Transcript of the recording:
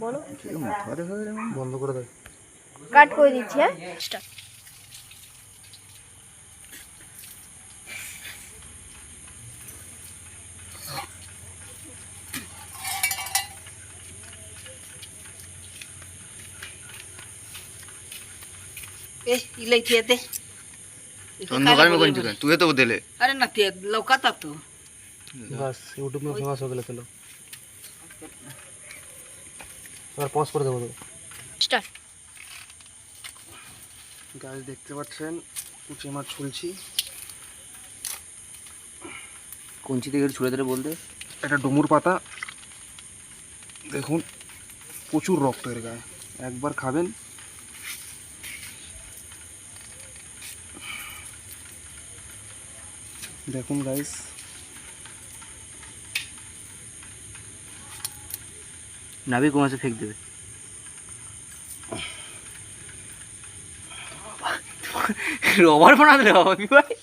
বলো। বন্ধ করে দাও। কাট করে দিচ্ছি। হ্যাঁ স্টার্ট। इलाई थिए ते अंधकार में कौन चुका तू तो बदले अरे ना थिए लौकाता तो बस यूट्यूब में फेमस हो गया। चलो और पॉज कर देবো। স্টার্ট। গাইস দেখতে পাচ্ছেন কুচি মাছ ছুলছি। कौन सी दिखे छुड़े तेरे बोलते এটা ডুমুর পাতা, দেখুন প্রচুর রক্ত এর গায়ে, একবার খাবেন। দেখুন গাইস, नाभि कुआं से फेंक देवे रबर बना दे रहा भाई